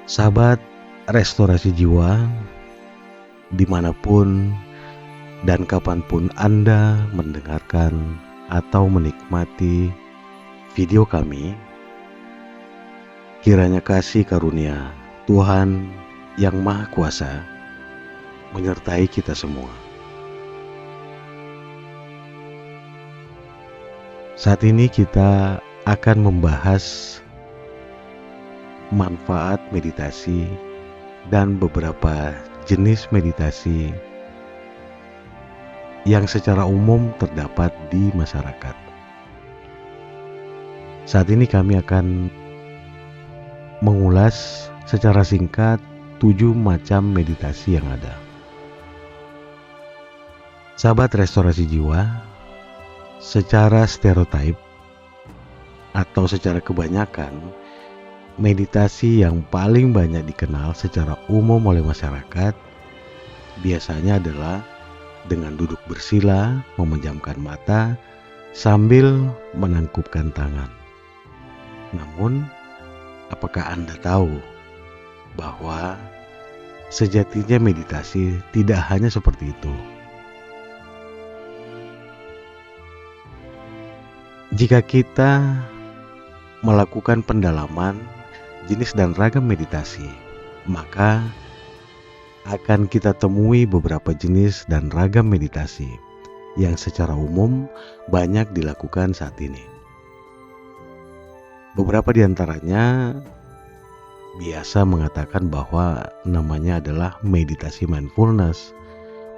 Sahabat restorasi jiwa, dimanapun dan kapanpun Anda mendengarkan atau menikmati video kami, kiranya kasih karunia Tuhan yang Maha Kuasa menyertai kita semua. Saat ini kita akan membahas manfaat meditasi dan beberapa jenis meditasi yang secara umum terdapat di masyarakat. Saat ini kami akan mengulas secara singkat 7 macam meditasi yang ada. Sahabat restorasi jiwa, secara stereotip atau secara kebanyakan, meditasi yang paling banyak dikenal secara umum oleh masyarakat biasanya adalah dengan duduk bersila, memejamkan mata, sambil menangkupkan tangan. Namun, apakah Anda tahu bahwa sejatinya meditasi tidak hanya seperti itu? Jika kita melakukan pendalaman jenis dan ragam meditasi, maka akan kita temui beberapa jenis dan ragam meditasi yang secara umum banyak dilakukan saat ini. Beberapa di antaranya biasa mengatakan bahwa namanya adalah meditasi mindfulness,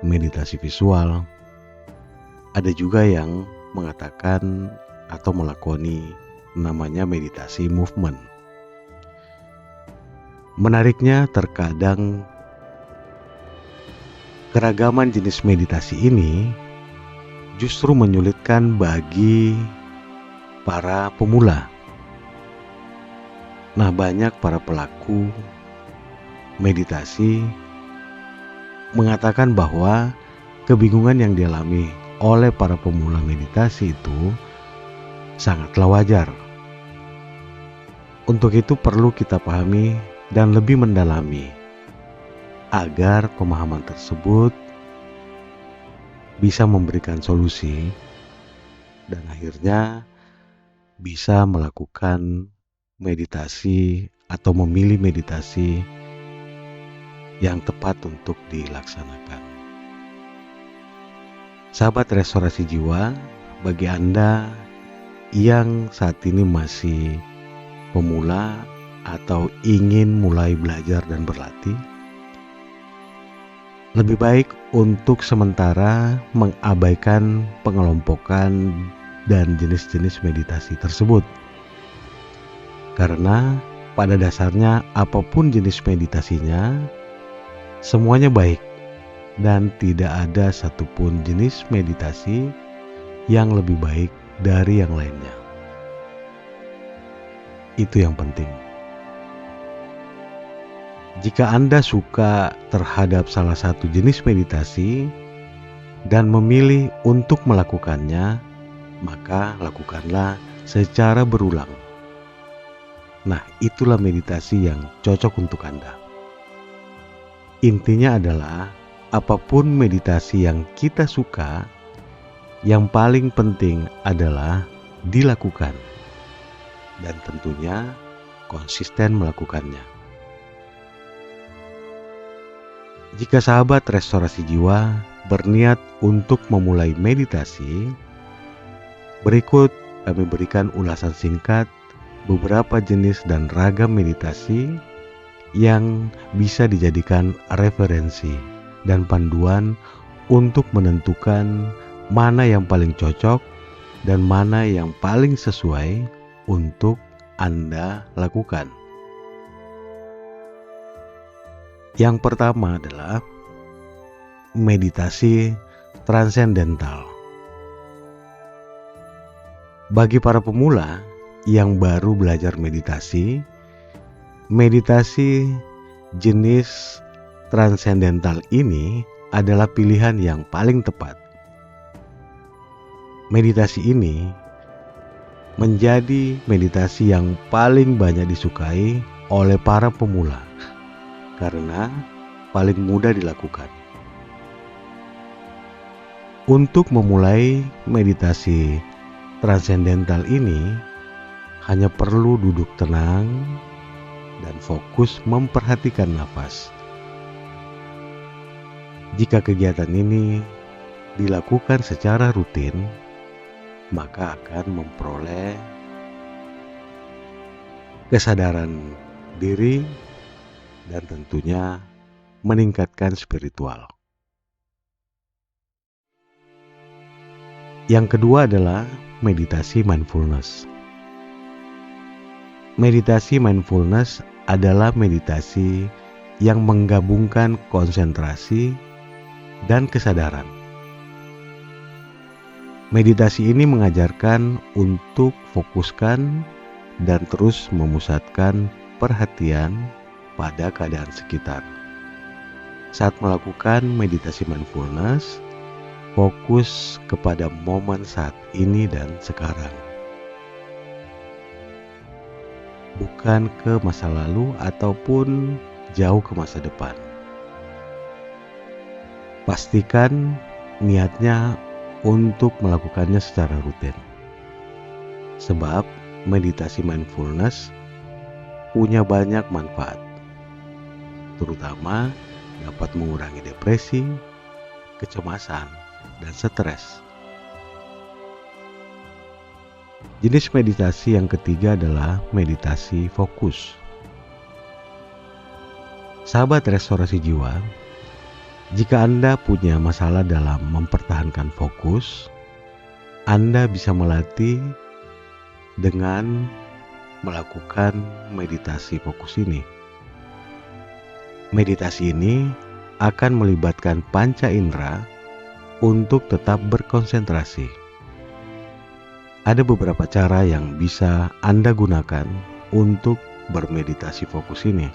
meditasi visual. Ada juga yang mengatakan atau melakoni namanya meditasi movement. Menariknya, terkadang keragaman jenis meditasi ini justru menyulitkan bagi para pemula. Nah, banyak para pelaku meditasi mengatakan bahwa kebingungan yang dialami oleh para pemula meditasi itu sangatlah wajar. Untuk itu perlu kita pahami dan lebih mendalami agar pemahaman tersebut bisa memberikan solusi dan akhirnya bisa melakukan meditasi atau memilih meditasi yang tepat untuk dilaksanakan. Sahabat restorasi jiwa, bagi Anda yang saat ini masih pemula atau ingin mulai belajar dan berlatih, lebih baik untuk sementara mengabaikan pengelompokan dan jenis-jenis meditasi tersebut. Karena pada dasarnya apapun jenis meditasinya, semuanya baik dan tidak ada satupun jenis meditasi yang lebih baik dari yang lainnya. Itu yang penting. Jika Anda suka terhadap salah satu jenis meditasi dan memilih untuk melakukannya, maka lakukanlah secara berulang. Nah, itulah meditasi yang cocok untuk Anda. Intinya adalah apapun meditasi yang kita suka, yang paling penting adalah dilakukan dan tentunya konsisten melakukannya. Jika sahabat restorasi jiwa berniat untuk memulai meditasi, berikut kami berikan ulasan singkat beberapa jenis dan ragam meditasi yang bisa dijadikan referensi dan panduan untuk menentukan mana yang paling cocok dan mana yang paling sesuai untuk Anda lakukan. Yang pertama adalah meditasi transendental. Bagi para pemula yang baru belajar meditasi, meditasi jenis transendental ini adalah pilihan yang paling tepat. Meditasi ini menjadi meditasi yang paling banyak disukai oleh para pemula karena paling mudah dilakukan. Untuk memulai meditasi transendental ini, hanya perlu duduk tenang dan fokus memperhatikan nafas. Jika kegiatan ini dilakukan secara rutin, maka akan memperoleh kesadaran diri dan tentunya meningkatkan spiritual. Yang kedua adalah meditasi mindfulness. Meditasi mindfulness adalah meditasi yang menggabungkan konsentrasi dan kesadaran. Meditasi ini mengajarkan untuk fokuskan dan terus memusatkan perhatian pada keadaan sekitar. Saat melakukan meditasi mindfulness, fokus kepada momen saat ini dan sekarang, bukan ke masa lalu ataupun jauh ke masa depan. Pastikan niatnya untuk melakukannya secara rutin, sebab meditasi mindfulness punya banyak manfaat, terutama dapat mengurangi depresi, kecemasan, dan stres. Jenis meditasi yang ketiga adalah meditasi fokus. Sahabat restorasi jiwa, jika Anda punya masalah dalam mempertahankan fokus, Anda bisa melatih dengan melakukan meditasi fokus ini. Meditasi ini akan melibatkan panca indera untuk tetap berkonsentrasi. Ada beberapa cara yang bisa Anda gunakan untuk bermeditasi fokus ini.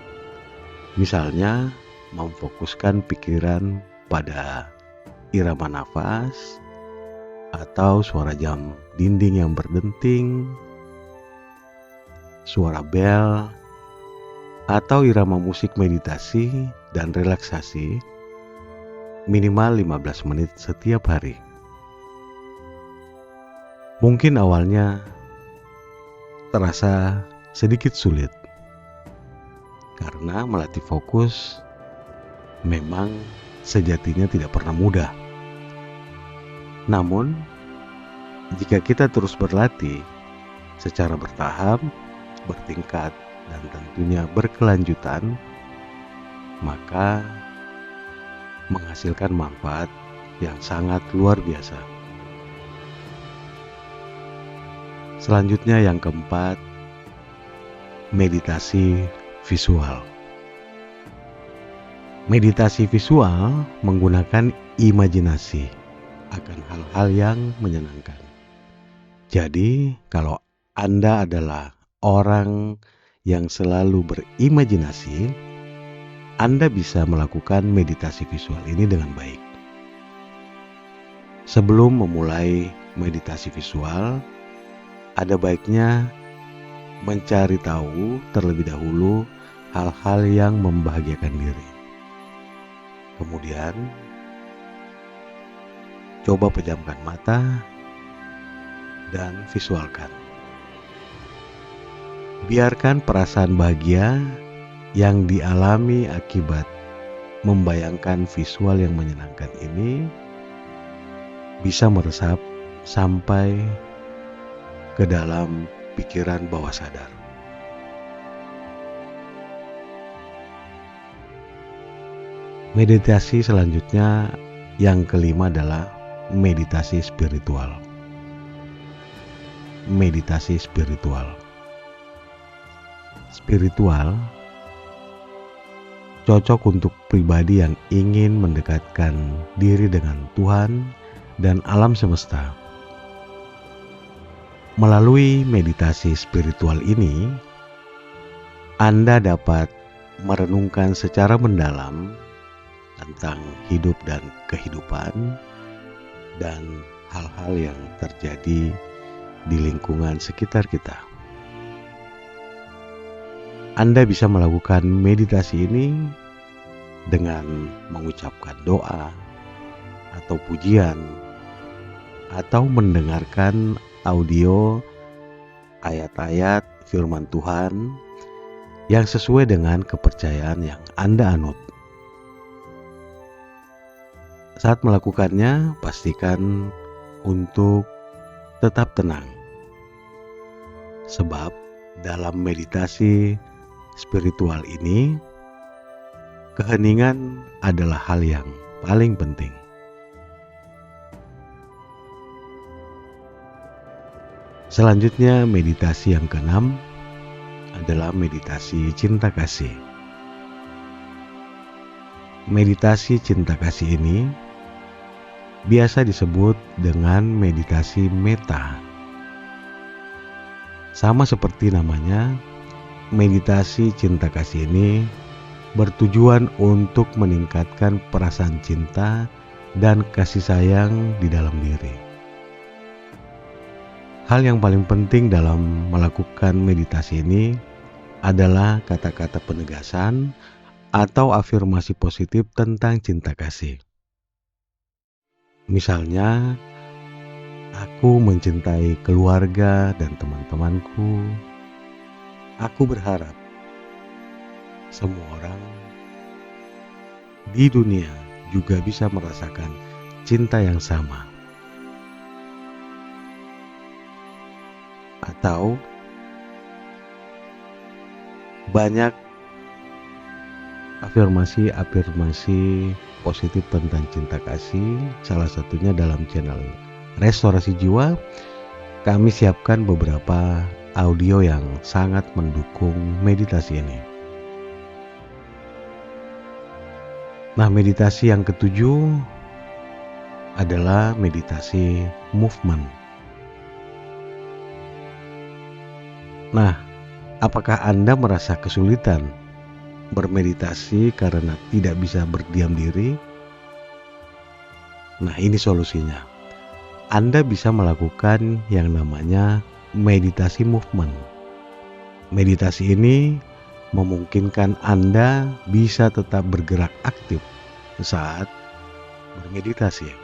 Misalnya, memfokuskan pikiran pada irama nafas atau suara jam dinding yang berdenting, suara bel, atau irama musik meditasi dan relaksasi minimal 15 menit setiap hari. Mungkin awalnya terasa sedikit sulit karena melatih fokus memang sejatinya tidak pernah mudah. Namun, jika kita terus berlatih secara bertahap, bertingkat, dan tentunya berkelanjutan, maka menghasilkan manfaat yang sangat luar biasa. Selanjutnya yang keempat, meditasi visual. Meditasi visual menggunakan imajinasi akan hal-hal yang menyenangkan. Jadi, kalau Anda adalah orang yang selalu berimajinasi, Anda bisa melakukan meditasi visual ini dengan baik. Sebelum memulai meditasi visual, ada baiknya mencari tahu terlebih dahulu hal-hal yang membahagiakan diri. Kemudian, coba pejamkan mata dan visualkan. Biarkan perasaan bahagia yang dialami akibat membayangkan visual yang menyenangkan ini bisa meresap sampai ke dalam pikiran bawah sadar. Meditasi selanjutnya yang kelima adalah meditasi spiritual. Meditasi spiritual. Spiritual cocok untuk pribadi yang ingin mendekatkan diri dengan Tuhan dan alam semesta. Melalui meditasi spiritual ini, Anda dapat merenungkan secara mendalam tentang hidup dan kehidupan dan hal-hal yang terjadi di lingkungan sekitar kita. Anda bisa melakukan meditasi ini dengan mengucapkan doa atau pujian atau mendengarkan audio ayat-ayat firman Tuhan yang sesuai dengan kepercayaan yang Anda anut. Saat melakukannya, pastikan untuk tetap tenang. Sebab dalam meditasi spiritual ini, keheningan adalah hal yang paling penting. Selanjutnya, meditasi yang keenam adalah meditasi cinta kasih. Meditasi cinta kasih ini biasa disebut dengan meditasi meta. Sama seperti namanya, meditasi cinta kasih ini bertujuan untuk meningkatkan perasaan cinta dan kasih sayang di dalam diri. Hal yang paling penting dalam melakukan meditasi ini adalah kata-kata penegasan atau afirmasi positif tentang cinta kasih. Misalnya, aku mencintai keluarga dan teman-temanku. Aku berharap semua orang di dunia juga bisa merasakan cinta yang sama. Atau banyak afirmasi positif tentang cinta kasih, salah satunya dalam channel Restorasi Jiwa. Kami siapkan beberapa audio yang sangat mendukung meditasi ini. Nah, meditasi yang ketujuh adalah meditasi movement. Nah, apakah Anda merasa kesulitan bermeditasi karena tidak bisa berdiam diri? Nah, ini solusinya. Anda bisa melakukan yang namanya meditasi movement. Meditasi ini memungkinkan Anda bisa tetap bergerak aktif saat bermeditasi.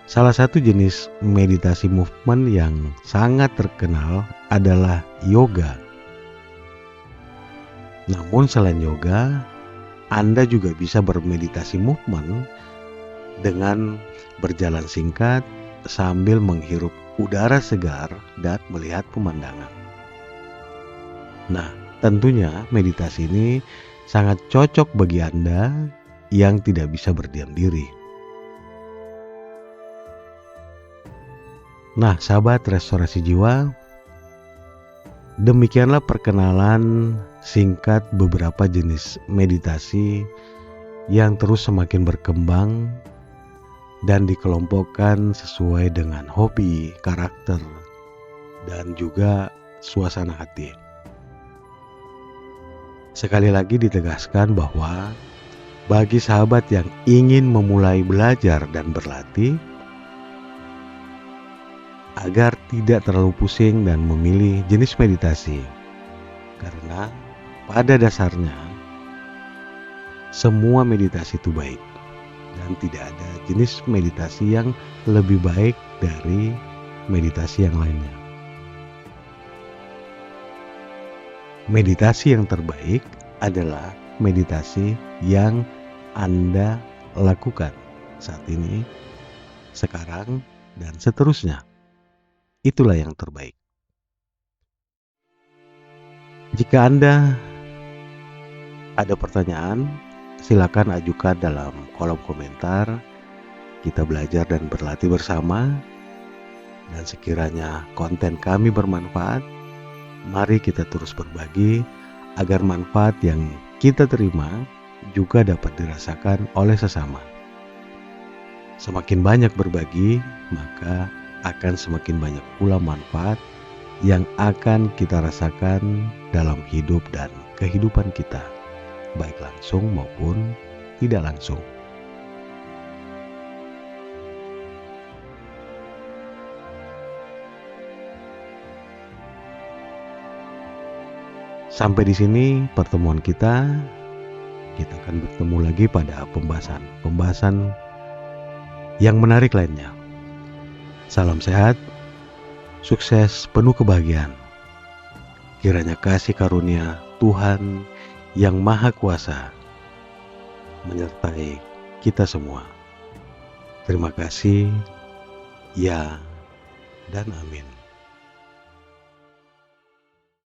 Salah satu jenis meditasi movement yang sangat terkenal adalah yoga. Namun selain yoga, Anda juga bisa bermeditasi movement dengan berjalan singkat sambil menghirup udara segar dan melihat pemandangan. Nah, tentunya meditasi ini sangat cocok bagi Anda yang tidak bisa berdiam diri. Nah, sahabat Restorasi Jiwa, demikianlah perkenalan singkat beberapa jenis meditasi yang terus semakin berkembang dan dikelompokkan sesuai dengan hobi, karakter, dan juga suasana hati. Sekali lagi ditegaskan bahwa bagi sahabat yang ingin memulai belajar dan berlatih, agar tidak terlalu pusing dan memilih jenis meditasi, karena pada dasarnya semua meditasi itu baik dan tidak ada jenis meditasi yang lebih baik dari meditasi yang lainnya. Meditasi yang terbaik adalah meditasi yang Anda lakukan saat ini, sekarang, dan seterusnya. Itulah yang terbaik. Jika Anda ada pertanyaan, silakan ajukan dalam kolom komentar. Kita belajar dan berlatih bersama. Dan sekiranya konten kami bermanfaat, mari kita terus berbagi agar manfaat yang kita terima juga dapat dirasakan oleh sesama. Semakin banyak berbagi, maka akan semakin banyak pula manfaat yang akan kita rasakan dalam hidup dan kehidupan kita, baik langsung maupun tidak langsung. Sampai di sini pertemuan kita. Kita akan bertemu lagi pada pembahasan yang menarik lainnya. Salam sehat, sukses, penuh kebahagiaan. Kiranya kasih karunia Tuhan yang Maha Kuasa menyertai kita semua. Terima kasih, ya, dan amin.